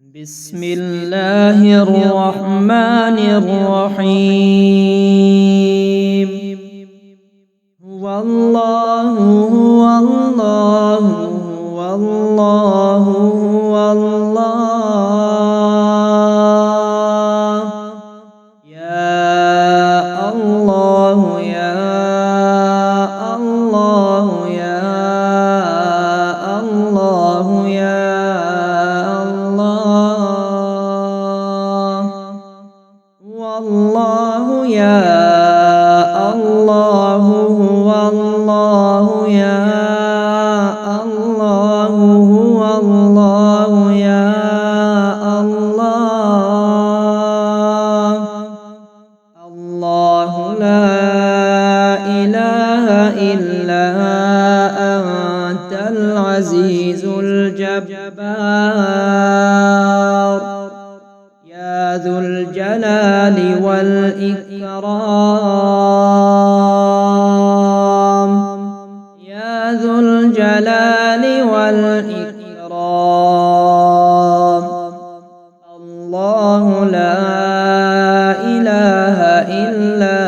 بسم الله الرحمن الرحيم. هو الله هو الله هو الله هو الله. يا الله يا الله يا الله يا والله يا الله هو الله يا الله هو الله يا الله. الله لا إله إلا أنت العزيز الجبار. يا ذو الجلال والإكرام. يا ذو الجلال والإكرام. الله لا إله إلا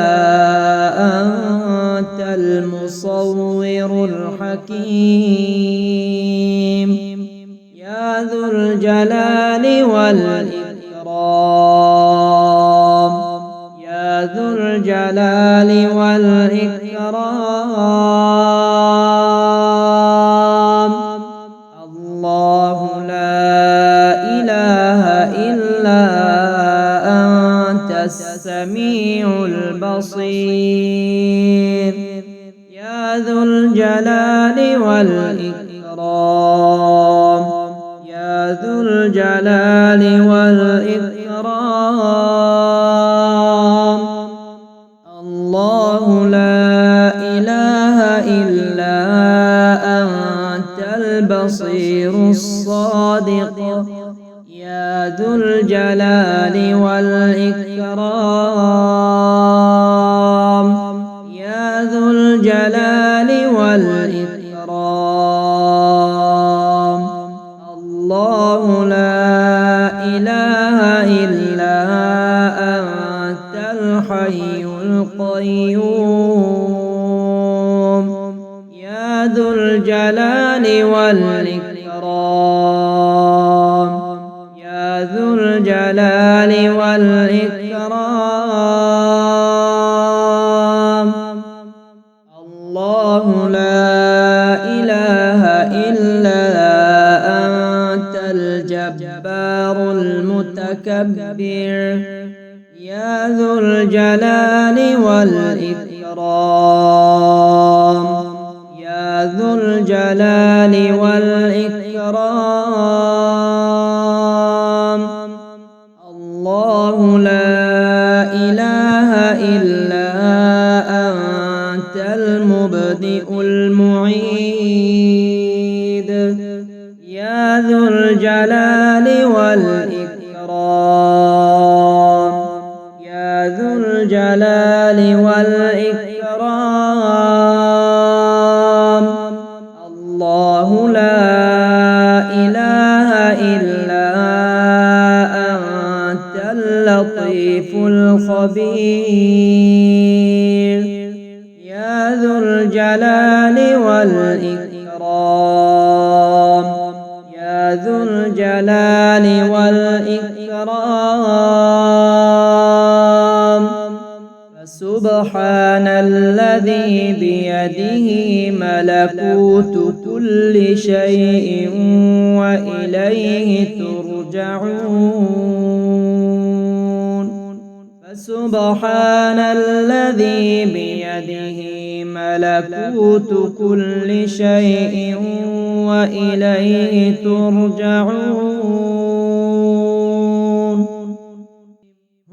أنت المصور الحكيم. يا ذو الجلال والإكرام. يا ذو الجلال والإكرام. الله لا إله إلا أنت السميع البصير. يا ذو الجلال والإكرام. يا ذو الجلال والإكرام. الله لا إله إلا أنت البصير الصادق. يا ذو الجلال والإكرام. يا ذو الجلال والإكرام. الله لا إله إلا أنت الحي القيوم. يا ذو الجلال والإكرام. يا ذو الجلال والإكرام. الله لا إله إلا أنت الجبار المتكبر. يا ذو الجلال والإكرام. يا ذو الجلال والإكرام. الله لا إله إلا أنت المبدئ المعيد. يا ذو الجلال والإكرام. يا ذو الجلال والإكرام. الله لا إله إلا أنت اللطيف الخبير. يا ذو الجلال والإكرام. يا ذو الجلال والإكرام. فسبحان الذي بيده ملكوت كل شيء وإليه ترجعون. فسبحان الذي بيده ملكوت كل شيء وإليه ترجعون.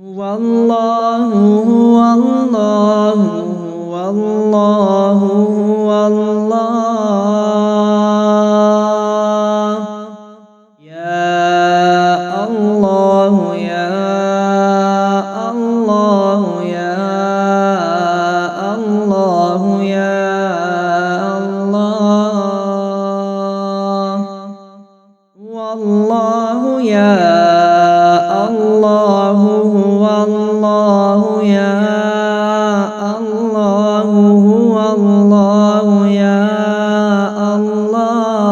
هو الله هو الله هو الله هو الله. يا الله يا الله يا الله يا الله. والله يا الله هو الله يا الله هو الله يا الله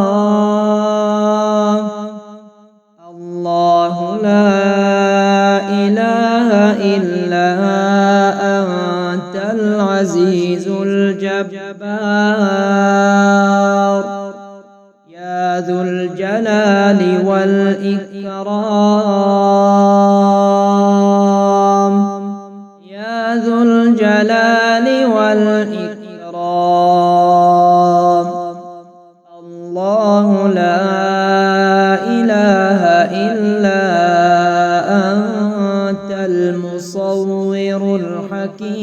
الله لا إله إلا أنت العزيز الجبار يا ذو الجلال والإكرام يا ذو الجلال والإكرام الله لا إله إلا أنت المصور الحكيم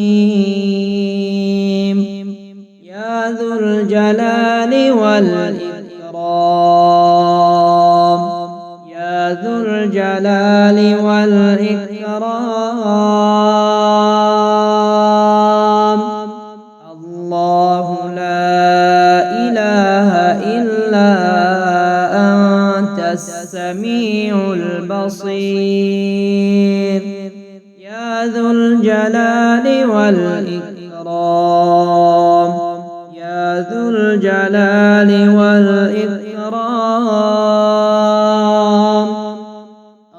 يا ذو الجلال والإكرام يا ذو الجلال والإكرام الله لا إله إلا أنت السميع البصير يا ذو الجلال والإكرام يا ذو الجلال والإكرام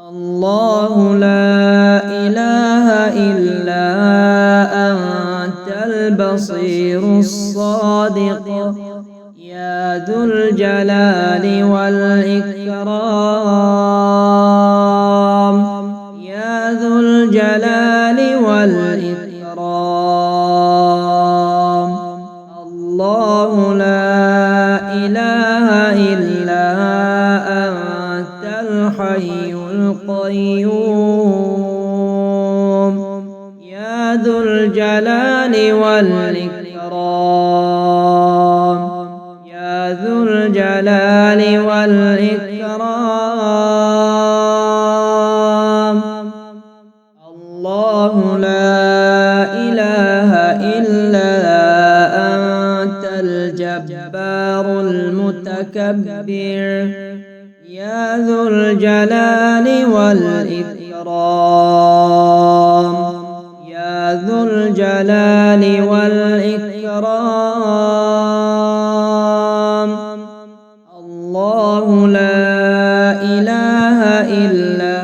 الله لا إله إلا أنت البصير الصادق يا ذو الجلال والإكرام يا ذو الجلال والإكرام الله لا إله إلا أنت الحي القيوم يا ذو الجلال والإكرام يا ذو الجلال والإكرام الله لا إله إلا أنت الجبار المتكبر يا ذو الجلال والإكرام يا ذو الجلال والإكرام الله لا إله إلا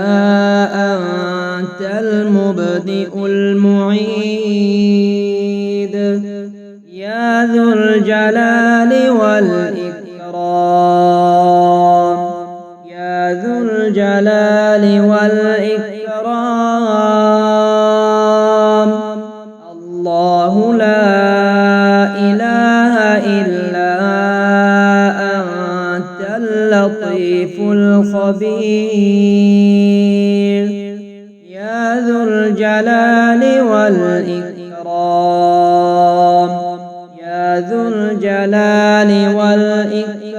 أنت المبدئ المعيد يا ذو الجلال والإكرام يا ذو الجلال والإكرام الله لا إله إلا أنت اللطيف الخبير يا ذو الجلال والإكرام يا ذو الجلال والإكرام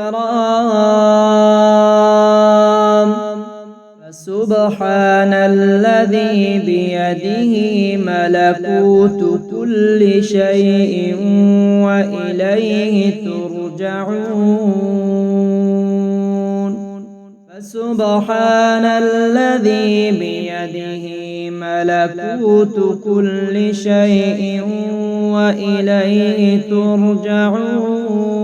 فسبحان الذي بيده ملكوت كل شيء وإليه ترجعون فسبحان الذي بيده ملكوت كل شيء وإليه ترجعون